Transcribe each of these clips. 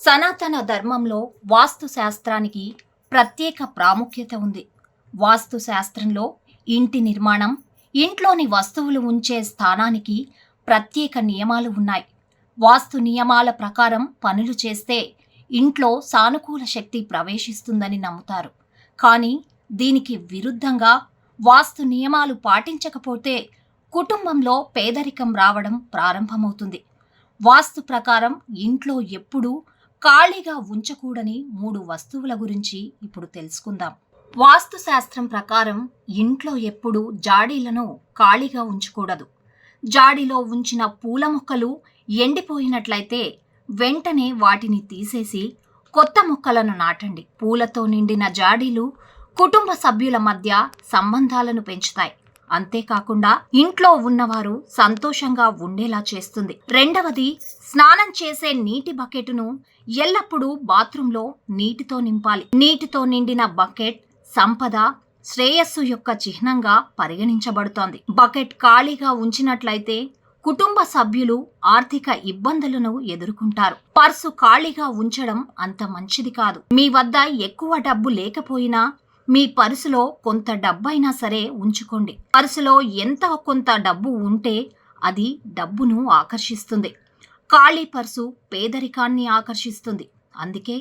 సనాతన ధర్మంలో వాస్తు శాస్త్రానికి ప్రత్యేక ప్రాముఖ్యత ఉంది. వాస్తు శాస్త్రంలో ఇంటి నిర్మాణం, ఇంట్లోని వస్తువులు ఉంచే స్థానానికి ప్రత్యేక నియమాలు ఉన్నాయి. వాస్తు నియమాల ప్రకారం పనులు చేస్తే ఇంట్లో సానుకూల శక్తి ప్రవేశిస్తుందని నమ్ముతారు. కానీ దీనికి విరుద్ధంగా వాస్తు నియమాలు పాటించకపోతే కుటుంబంలో పేదరికం రావడం ప్రారంభమవుతుంది. వాస్తు ప్రకారం ఇంట్లో ఎప్పుడూ ఖాళీగా ఉంచకూడని 3 వస్తువుల గురించి ఇప్పుడు తెలుసుకుందాం. వాస్తు శాస్త్రం ప్రకారం ఇంట్లో ఎప్పుడూ జాడీలను ఖాళీగా ఉంచకూడదు. జాడీలో ఉంచిన పూల మొక్కలు ఎండిపోయినట్లయితే వెంటనే వాటిని తీసేసి కొత్త మొక్కలను నాటండి. పూలతో నిండిన జాడీలు కుటుంబ సభ్యుల మధ్య సంబంధాలను పెంచుతాయి. అంతేకాకుండా ఇంట్లో ఉన్నవారు సంతోషంగా ఉండేలా చేస్తుంది. రెండవది, స్నానం చేసే నీటి బకెట్ను ఎల్లప్పుడూ బాత్రూంలో నీటితో నింపాలి. నీటితో నిండిన బకెట్ సంపద, శ్రేయస్సు యొక్క చిహ్నంగా పరిగణించబడుతోంది. బకెట్ ఖాళీగా ఉంచినట్లయితే కుటుంబ సభ్యులు ఆర్థిక ఇబ్బందులను ఎదుర్కొంటారు. పర్సు ఖాళీగా ఉంచడం అంత మంచిది కాదు. మీ వద్ద ఎక్కువ డబ్బు లేకపోయినా మీ పర్సులో కొంత డబ్బైనా సరే ఉంచుకోండి. పర్సులో ఎంత కొంత డబ్బు ఉంటే అది డబ్బును ఆకర్షిస్తుంది. ఖాళీ పర్సు పేదరికాన్ని ఆకర్షిస్తుంది. అందుకే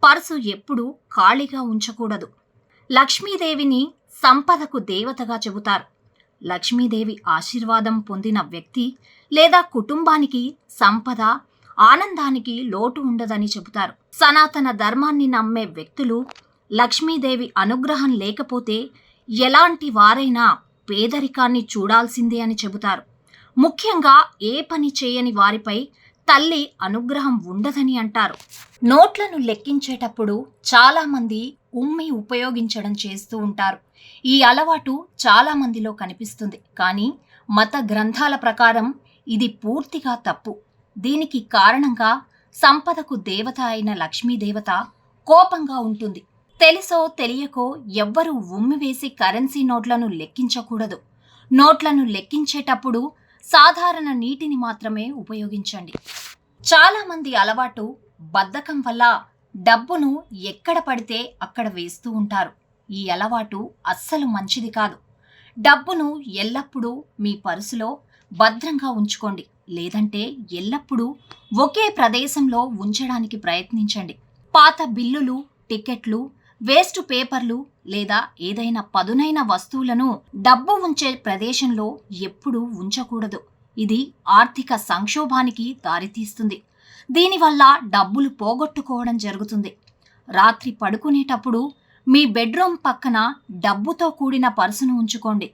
పర్సు ఎప్పుడూ ఖాళీగా ఉంచకూడదు. లక్ష్మీదేవిని సంపదకు దేవతగా చెబుతారు. లక్ష్మీదేవి ఆశీర్వాదం పొందిన వ్యక్తి లేదా కుటుంబానికి సంపద, ఆనందానికి లోటు ఉండదని చెబుతారు. సనాతన ధర్మాన్ని నమ్మే వ్యక్తులు లక్ష్మీదేవి అనుగ్రహం లేకపోతే ఎలాంటి వారైనా పేదరికాన్ని చూడాల్సిందే అని చెబుతారు. ముఖ్యంగా ఏ పని చేయని వారిపై తల్లి అనుగ్రహం ఉండదని అంటారు. నోట్లను లెక్కించేటప్పుడు చాలామంది ఉమ్మి ఉపయోగించడం చేస్తూ ఉంటారు. ఈ అలవాటు చాలా మందిలో కనిపిస్తుంది. కానీ మత గ్రంథాల ప్రకారం ఇది పూర్తిగా తప్పు. దీనికి కారణంగా సంపదకు దేవత అయిన లక్ష్మీదేవత కోపంగా ఉంటుంది. తెలుసో తెలియకో ఎవ్వరూ ఉమ్మివేసి కరెన్సీ నోట్లను లెక్కించకూడదు. నోట్లను లెక్కించేటప్పుడు సాధారణ నీటిని మాత్రమే ఉపయోగించండి. చాలామంది అలవాటు బద్ధకం వల్ల డబ్బును ఎక్కడ పడితే అక్కడ వేస్తూ ఉంటారు. ఈ అలవాటు అస్సలు మంచిది కాదు. డబ్బును ఎల్లప్పుడూ మీ పర్సులో భద్రంగా ఉంచుకోండి. లేదంటే ఎల్లప్పుడూ ఒకే ప్రదేశంలో ఉంచడానికి ప్రయత్నించండి. పాత బిల్లులు, టికెట్లు, వేస్ట్ పేపర్లు లేదా ఏదైనా పదునైన వస్తువులను డబ్బు ఉంచే ప్రదేశంలో ఎప్పుడూ ఉంచకూడదు. ఇది ఆర్థిక సంక్షోభానికి దారితీస్తుంది. దీనివల్ల డబ్బులు పోగొట్టుకోవడం జరుగుతుంది. రాత్రి పడుకునేటప్పుడు మీ బెడ్రూమ్ పక్కన డబ్బుతో కూడిన పర్సును ఉంచుకోండి.